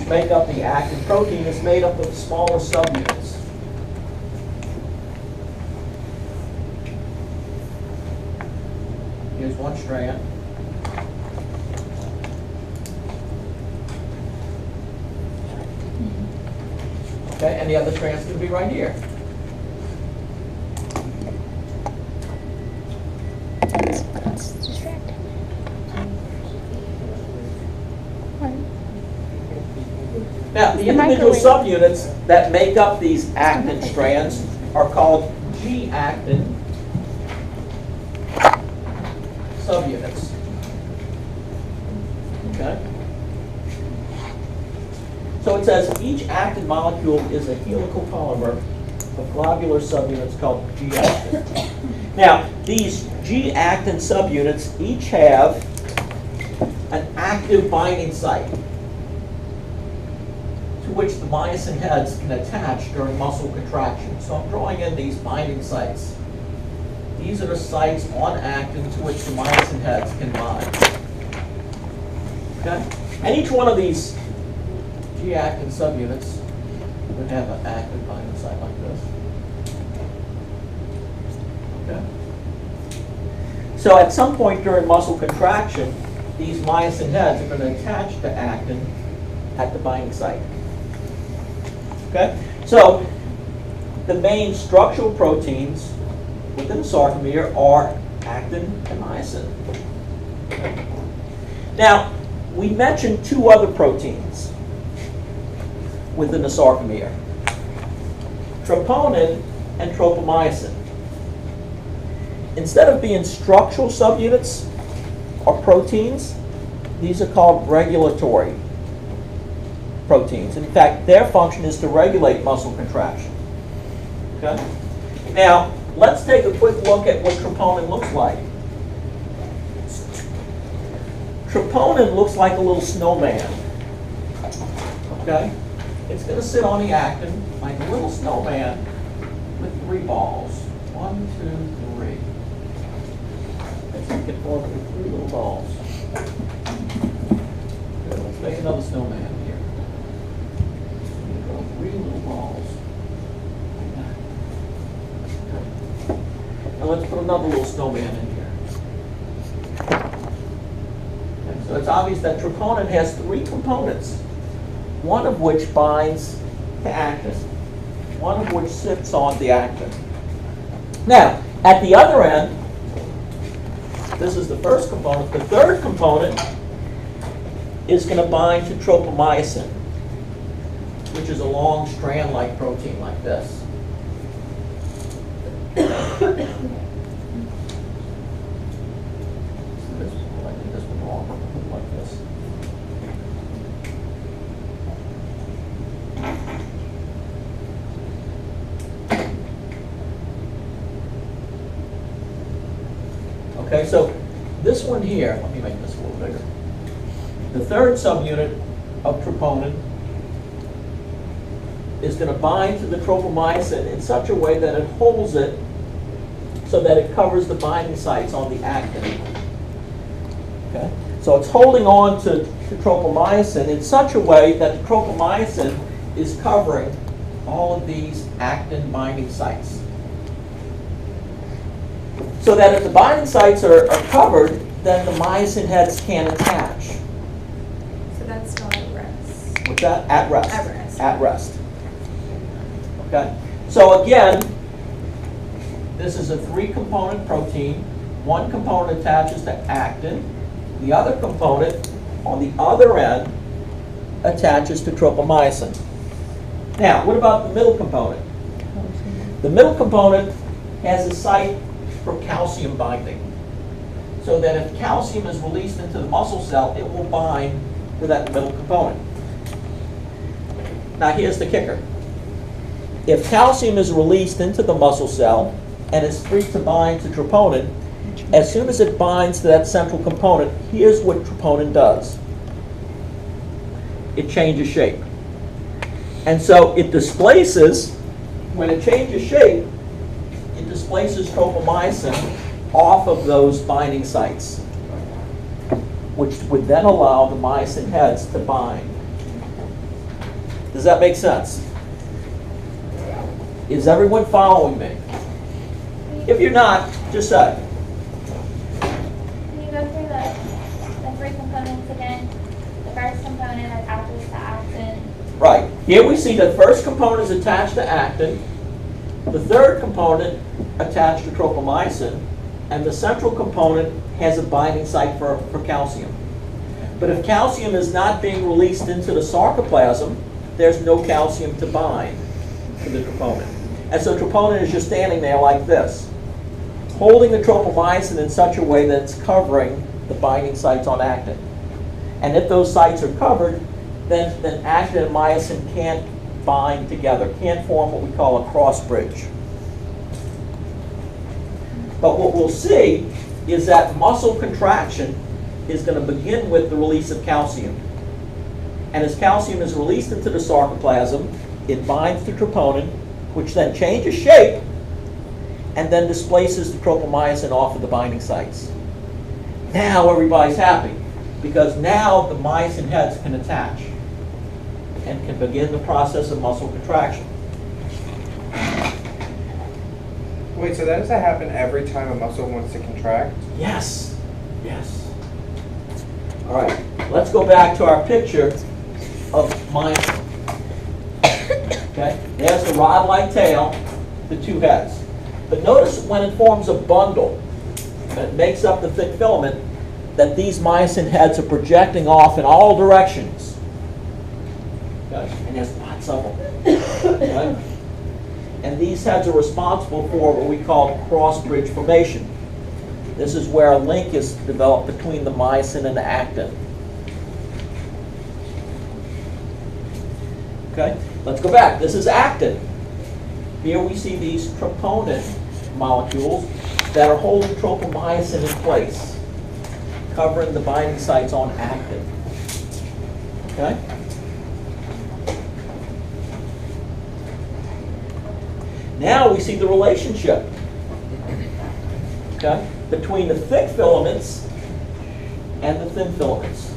make up the actin protein is made up of smaller subunits. Here's one strand. Okay, and the other strand's going to be right here. That's distracting. Now, the individual subunits that make up these actin strands are called G-actin subunits. Okay? So it says each actin molecule is a helical polymer of globular subunits called G-actin. Now, these G-actin subunits each have an active binding site to which the myosin heads can attach during muscle contraction. So I'm drawing in these binding sites. These are the sites on actin to which the myosin heads can bind. Okay? And each one of these G-actin subunits would have an active binding site like this. Okay? So at some point during muscle contraction, these myosin heads are going to attach to actin at the binding site. Okay? So the main structural proteins within the sarcomere are actin and myosin. Now, we mentioned two other proteins within the sarcomere, troponin and tropomyosin. Instead of being structural subunits or proteins, these are called regulatory proteins. In fact, their function is to regulate muscle contraction. Okay? Now, let's take a quick look at what troponin looks like. Troponin looks like a little snowman. Okay? It's going to sit on the actin like a little snowman with 3 balls. 1, 2, 3. Let's get forward with 3 little balls. Good. Let's make another snowman here. 3 little balls. Now let's put another little snowman in here. Okay, so it's obvious that troponin has 3 components, one of which binds to actin, one of which sits on the actin. Now, at the other end, this is the first component. The third component is going to bind to tropomyosin, which is a long strand-like protein like this. Like this. Okay, so this one here, let me make this a little bigger. The third subunit of troponin is going to bind to the tropomyosin in such a way that it holds it so that it covers the binding sites on the actin. Okay? So it's holding on to tropomyosin in such a way that the tropomyosin is covering all of these actin binding sites. So that if the binding sites are covered, then the myosin heads can attach. So that's not at rest. What's that? At rest. At rest. At rest. Okay? So again, this is a 3-component protein. One component attaches to actin. The other component, on the other end, attaches to tropomyosin. Now, what about the middle component? The middle component has a site for calcium binding, so that if calcium is released into the muscle cell, it will bind to that middle component. Now, here's the kicker. If calcium is released into the muscle cell and is free to bind to troponin, as soon as it binds to that central component, here's what troponin does. It changes shape. And so it displaces, when it changes shape, it displaces tropomyosin off of those binding sites, which would then allow the myosin heads to bind. Does that make sense? Is everyone following me? If you're not, just say. Can you go through the three components again? The first component attaches to actin. Right. Here we see the first component is attached to actin, the third component attached to tropomyosin, and the central component has a binding site for calcium. But if calcium is not being released into the sarcoplasm, there's no calcium to bind to the troponin. And so troponin is just standing there like this, holding the tropomyosin in such a way that it's covering the binding sites on actin. And if those sites are covered, then actin and myosin can't bind together, can't form what we call a cross bridge. But what we'll see is that muscle contraction is going to begin with the release of calcium. And as calcium is released into the sarcoplasm, it binds to troponin, which then changes shape and then displaces the tropomyosin off of the binding sites. Now everybody's happy, because now the myosin heads can attach and can begin the process of muscle contraction. Wait, so that does that happen every time a muscle wants to contract? Yes, yes. All right, let's go back to our picture of myosin. Okay, there's the rod-like tail, the two heads. But notice when it forms a bundle and it makes up the thick filament, that these myosin heads are projecting off in all directions. Okay? And there's lots of them. Okay? And these heads are responsible for what we call cross-bridge formation. This is where a link is developed between the myosin and the actin. Okay? Let's go back. This is actin. Here we see these troponin molecules that are holding tropomyosin in place, covering the binding sites on actin. Okay? Now we see the relationship, okay, between the thick filaments and the thin filaments.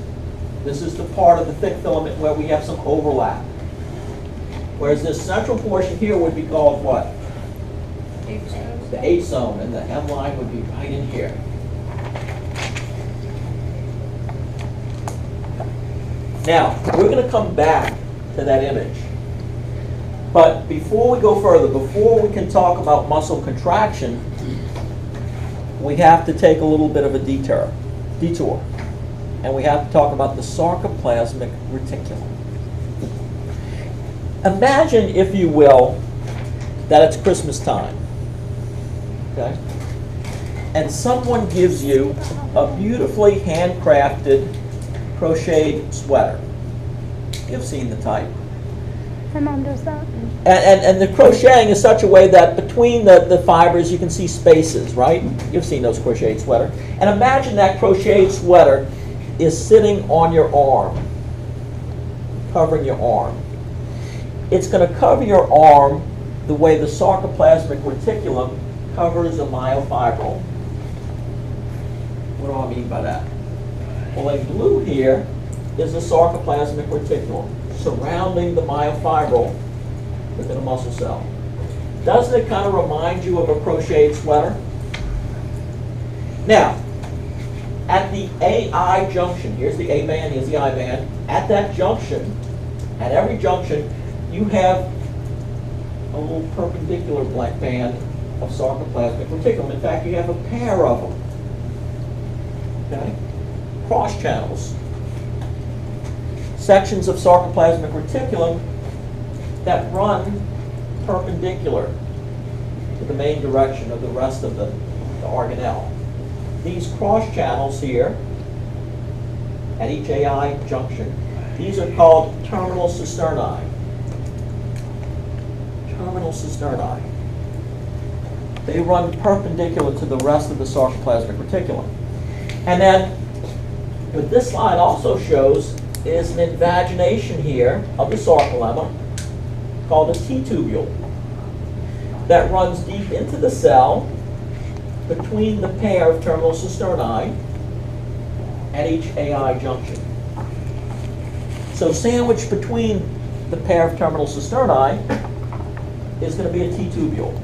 This is the part of the thick filament where we have some overlap. Whereas this central portion here would be called what? The H zone, and the hemline would be right in here. Now, we're going to come back to that image. But before we go further, before we can talk about muscle contraction, we have to take a little bit of a detour. And we have to talk about the sarcoplasmic reticulum. Imagine, if you will, that it's Christmas time. Okay? And someone gives you a beautifully handcrafted crocheted sweater. You've seen the type. My mom does that. And the crocheting is such a way that between the fibers you can see spaces, right? You've seen those crocheted sweaters. And imagine that crocheted sweater is sitting on your arm, covering your arm. It's going to cover your arm the way the sarcoplasmic reticulum covers a myofibril. What do I mean by that? Well, in blue here is the sarcoplasmic reticulum surrounding the myofibril within a muscle cell. Doesn't it kind of remind you of a crocheted sweater? Now, at the AI junction, here's the A band, here's the I band. At that junction, at every junction, you have a little perpendicular black band of sarcoplasmic reticulum. In fact, you have a pair of them. Okay? Cross channels. Sections of sarcoplasmic reticulum that run perpendicular to the main direction of the rest of the organelle. These cross channels here at each AI junction, these are called terminal cisternae. Terminal cisternae. They run perpendicular to the rest of the sarcoplasmic reticulum. And then what this slide also shows is an invagination here of the sarcolemma called a T-tubule that runs deep into the cell between the pair of terminal cisternae at each AI junction. So sandwiched between the pair of terminal cisternae is going to be a T-tubule,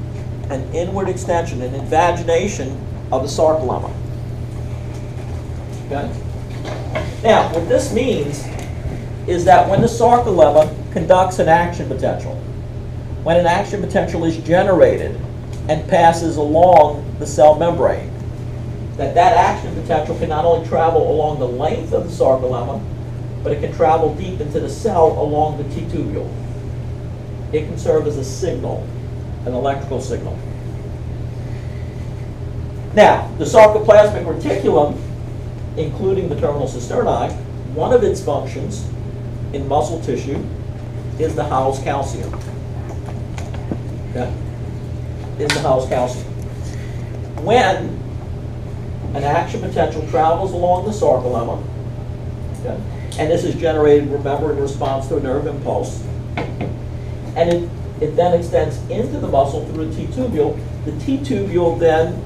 an inward extension, an invagination of the sarcolemma. Okay? Now, what this means is that when the sarcolemma conducts an action potential, when an action potential is generated and passes along the cell membrane, that action potential can not only travel along the length of the sarcolemma, but it can travel deep into the cell along the T-tubule. It can serve as a signal, an electrical signal. Now, the sarcoplasmic reticulum, including the terminal cisternae, one of its functions in muscle tissue is to house calcium. Okay? Is to house calcium. When an action potential travels along the sarcolemma, okay, and this is generated, remember, in response to a nerve impulse, and it then extends into the muscle through the T-tubule. The T-tubule then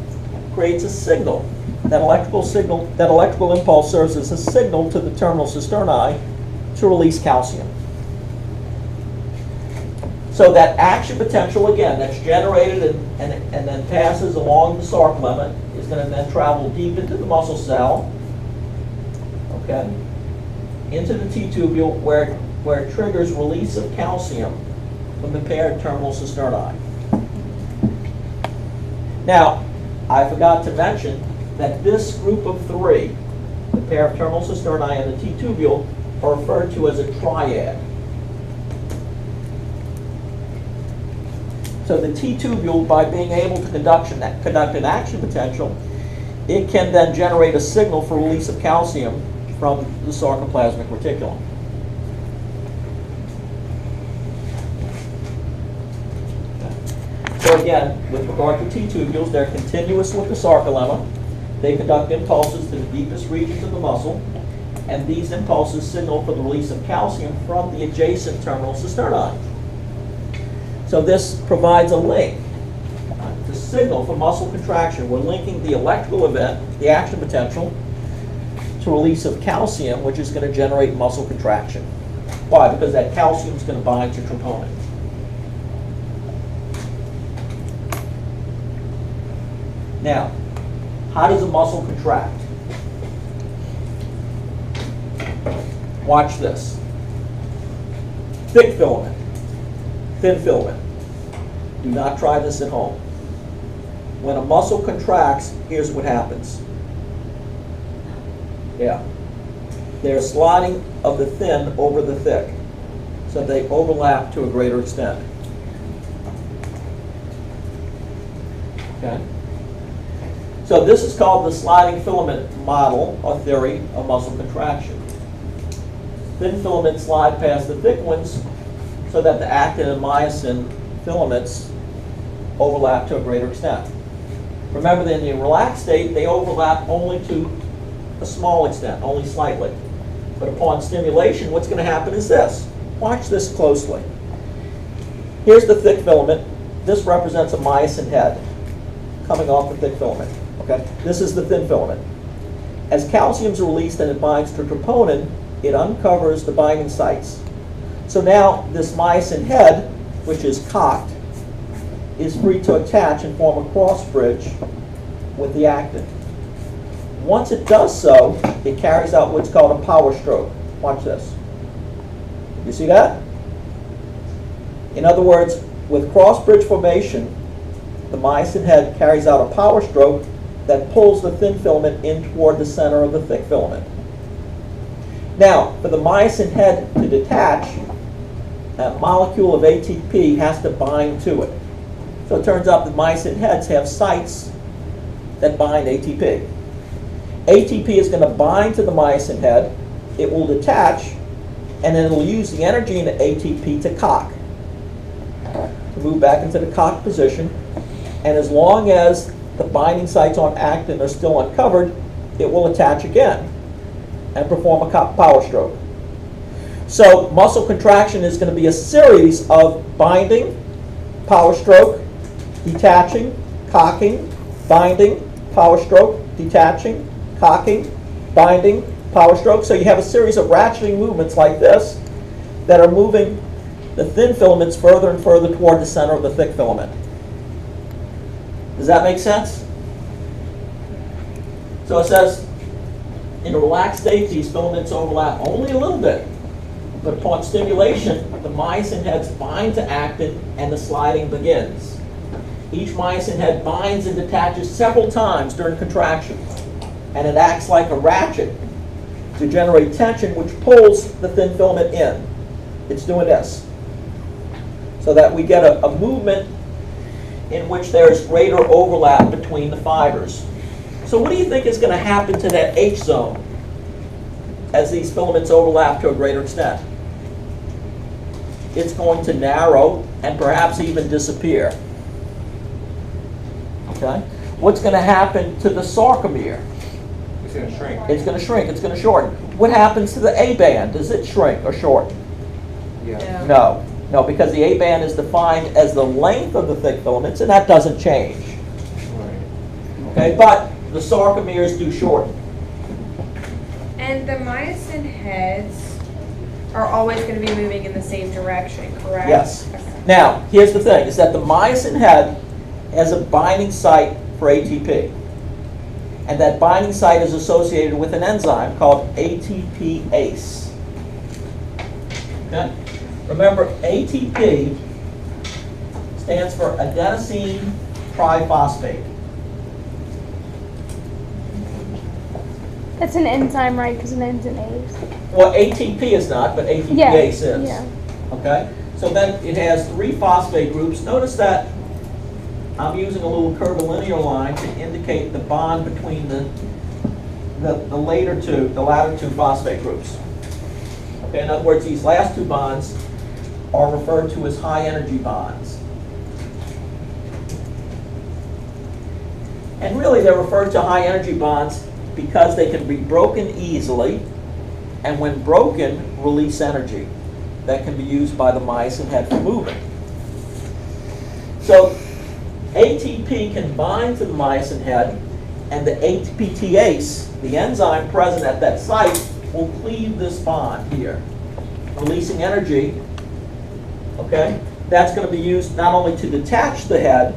creates a signal. That electrical impulse serves as a signal to the terminal cisternae to release calcium. So that action potential, again, that's generated and then passes along the sarcolemma is going to then travel deep into the muscle cell, okay, into the T-tubule where it triggers release of calcium from the paired terminal cisternae. Now, I forgot to mention that this group of three, the pair of terminal cisternae and the T-tubule, are referred to as a triad. So the T-tubule, by being able to conduct an action potential, it can then generate a signal for release of calcium from the sarcoplasmic reticulum. So again, with regard to T-tubules, they're continuous with the sarcolemma. They conduct impulses to the deepest regions of the muscle, and these impulses signal for the release of calcium from the adjacent terminal cisternae. So this provides a link to signal for muscle contraction. We're linking the electrical event, the action potential, to release of calcium, which is going to generate muscle contraction. Why? Because that calcium is going to bind to troponin. Now, how does a muscle contract? Watch this. Thick filament, thin filament. Do not try this at home. When a muscle contracts, here's what happens. Yeah. There's sliding of the thin over the thick, so they overlap to a greater extent. Okay? So this is called the sliding filament model or theory of muscle contraction. Thin filaments slide past the thick ones so that the actin and myosin filaments overlap to a greater extent. Remember that in the relaxed state, they overlap only to a small extent, only slightly. But upon stimulation, what's going to happen is this. Watch this closely. Here's the thick filament. This represents a myosin head coming off the thick filament. Okay? This is the thin filament. As calcium is released and it binds to troponin, it uncovers the binding sites. So now this myosin head, which is cocked, is free to attach and form a cross bridge with the actin. Once it does so, it carries out what's called a power stroke. Watch this. You see that? In other words, with cross bridge formation, the myosin head carries out a power stroke that pulls the thin filament in toward the center of the thick filament. Now, for the myosin head to detach, a molecule of ATP has to bind to it. So it turns out that myosin heads have sites that bind ATP. ATP is going to bind to the myosin head, it will detach, and then it will use the energy in the ATP to cock, to move back into the cocked position. And as long as the binding sites on actin are still uncovered, it will attach again and perform a power stroke. So muscle contraction is going to be a series of binding, power stroke, detaching, cocking, binding, power stroke, detaching, cocking, binding, power stroke. So you have a series of ratcheting movements like this that are moving the thin filaments further and further toward the center of the thick filament. Does that make sense? So it says, in a relaxed state, these filaments overlap only a little bit. But upon stimulation, the myosin heads bind to actin and the sliding begins. Each myosin head binds and detaches several times during contraction, and it acts like a ratchet to generate tension, which pulls the thin filament in. It's doing this, so that we get a movement in which there's greater overlap between the fibers. So what do you think is going to happen to that H zone as these filaments overlap to a greater extent? It's going to narrow and perhaps even disappear. Okay? What's going to happen to the sarcomere? It's gonna shrink. It's going to shrink, it's going to shorten. What happens to the A band? Does it shrink or shorten? Yeah. No, because the A band is defined as the length of the thick filaments, and that doesn't change. Right. Okay, but the sarcomeres do shorten. And the myosin heads are always going to be moving in the same direction, correct? Yes. Okay. Now, here's the thing, is that the myosin head has a binding site for ATP. And that binding site is associated with an enzyme called ATPase. Okay? Remember, ATP stands for adenosine triphosphate. That's an enzyme, right? Because it ends in A's. Well, ATP is not, but ATPase is. Yeah. Okay? So then it has 3 phosphate groups. Notice that I'm using a little curvilinear line to indicate the bond between the latter two phosphate groups. Okay, in other words, these last 2 bonds are referred to as high energy bonds. And really they're referred to high energy bonds because they can be broken easily, and when broken, release energy that can be used by the myosin head for movement. So ATP can bind to the myosin head, and the ATPase, the enzyme present at that site, will cleave this bond here, releasing energy. Okay? That's going to be used not only to detach the head,